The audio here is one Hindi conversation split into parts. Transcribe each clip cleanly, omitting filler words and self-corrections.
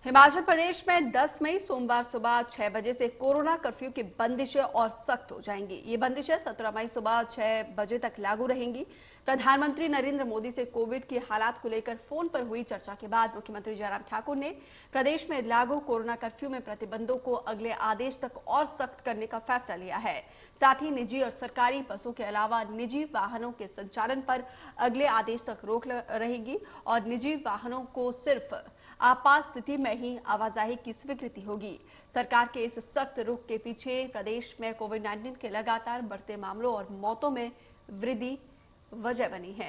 हिमाचल प्रदेश में 10 मई सोमवार सुबह 6 बजे से कोरोना कर्फ्यू की बंदिशें और सख्त हो जाएंगी। ये बंदिशें 17 मई सुबह 6 बजे तक लागू रहेंगी। प्रधानमंत्री नरेंद्र मोदी से कोविड के हालात को लेकर फोन पर हुई चर्चा के बाद मुख्यमंत्री जयराम ठाकुर ने प्रदेश में लागू कोरोना कर्फ्यू में प्रतिबंधों को अगले आदेश तक और सख्त करने का फैसला लिया है। साथ ही निजी और सरकारी बसों के अलावा निजी वाहनों के संचालन पर अगले आदेश तक रोक रहेगी और निजी वाहनों को सिर्फ आपात स्थिति में ही आवाजाही की स्वीकृति होगी। सरकार के इस सख्त रुख के पीछे प्रदेश में कोविड-19 के लगातार बढ़ते मामलों और मौतों में वृद्धि वजह बनी है।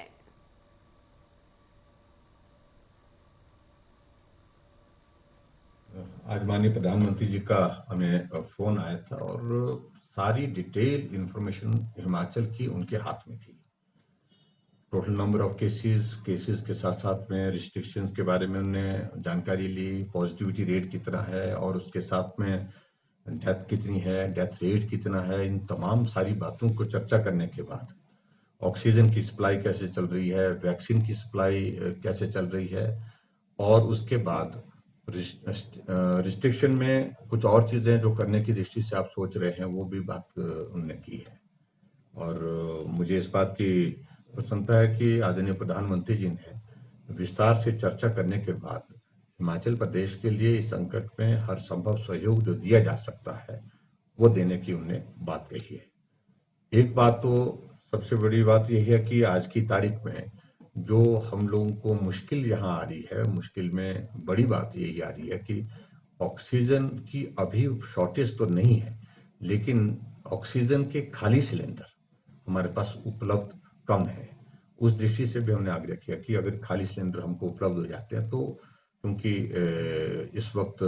आज माननीय प्रधानमंत्री जी का हमें फोन आया था और सारी डिटेल इंफॉर्मेशन हिमाचल की उनके हाथ में थी। टोटल नंबर ऑफ केसेस के साथ साथ में रिस्ट्रिक्शंस के बारे में उन्होंने जानकारी ली, पॉजिटिविटी रेट कितना है और उसके साथ में डेथ कितनी है, डेथ रेट कितना है। इन तमाम सारी बातों को चर्चा करने के बाद ऑक्सीजन की सप्लाई कैसे चल रही है, वैक्सीन की सप्लाई कैसे चल रही है और उसके बाद रिस्ट्रिक्शन में कुछ और चीजें जो करने की दृष्टि से आप सोच रहे हैं वो भी बात उन्होंने की है। और मुझे इस बात की प्रसन्नता है कि आदरणीय प्रधानमंत्री जी ने विस्तार से चर्चा करने के बाद हिमाचल प्रदेश के लिए इस संकट में हर संभव सहयोग जो दिया जा सकता है वो देने की उन्होंने बात कही है। एक बात तो सबसे बड़ी बात यही है कि आज की तारीख में जो हम लोगों को मुश्किल यहाँ आ रही है, मुश्किल में बड़ी बात यही आ रही है कि ऑक्सीजन की अभी शॉर्टेज तो नहीं है, लेकिन ऑक्सीजन के खाली सिलेंडर हमारे पास उपलब्ध कम है। उस दृष्टि से भी हमने आग्रह किया कि अगर खाली सिलेंडर हमको उपलब्ध हो जाते हैं तो क्योंकि इस वक्त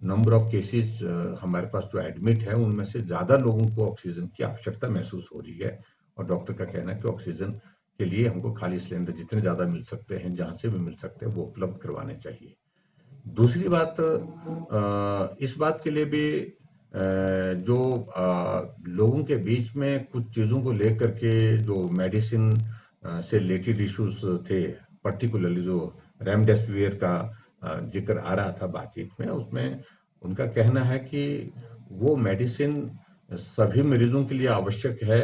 नंबर ऑफ केसेस हमारे पास जो एडमिट है उनमें से ज्यादा लोगों को ऑक्सीजन की आवश्यकता महसूस हो रही है और डॉक्टर का कहना है कि ऑक्सीजन के लिए हमको खाली सिलेंडर जितने ज्यादा मिल सकते हैं, जहां से भी मिल सकते हैं, वो उपलब्ध करवाने चाहिए। दूसरी बात, इस बात के लिए भी जो लोगों के बीच में कुछ चीजों को लेकर के जो मेडिसिन से रिलेटेड इश्यूज थे, पर्टिकुलरली जो रेमडेसिविर का जिक्र आ रहा था बातचीत में, उसमें उनका कहना है कि वो मेडिसिन सभी मरीजों के लिए आवश्यक है।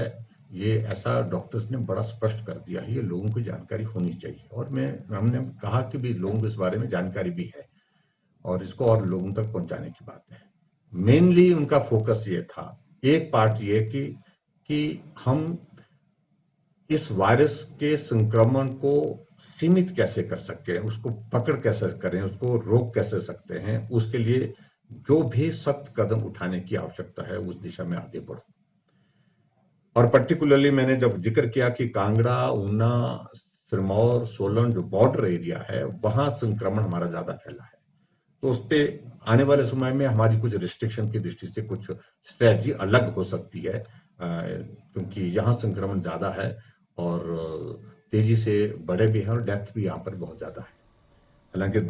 ये ऐसा डॉक्टर्स ने बड़ा स्पष्ट कर दिया है, ये लोगों को जानकारी होनी चाहिए और हमने कहा कि भी लोगों को इस बारे में जानकारी भी है और इसको और लोगों तक पहुंचाने की बात है। मेनली उनका फोकस ये था, एक पार्ट ये कि हम इस वायरस के संक्रमण को सीमित कैसे कर सकते हैं, उसको पकड़ कैसे करें, उसको रोक कैसे सकते हैं, उसके लिए जो भी सख्त कदम उठाने की आवश्यकता है उस दिशा में आगे बढ़ो। और पर्टिकुलरली मैंने जब जिक्र किया कि कांगड़ा, ऊना, सिरमौर, सोलन जो बॉर्डर एरिया है वहां संक्रमण हमारा ज्यादा फैला है, तो उस पे आने वाले समय में हमारी कुछ रिस्ट्रिक्शन की दृष्टि से कुछ स्ट्रेटजी अलग हो सकती है, क्योंकि यहाँ संक्रमण ज्यादा है और तेजी से बढ़े भी है और डेथ भी यहाँ पर बहुत ज्यादा है। हालांकि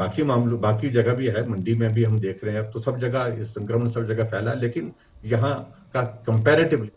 बाकी जगह भी है, मंडी में भी हम देख रहे हैं, तो सब जगह संक्रमण सब जगह फैला है, लेकिन यहाँ का कंपैरेटिवली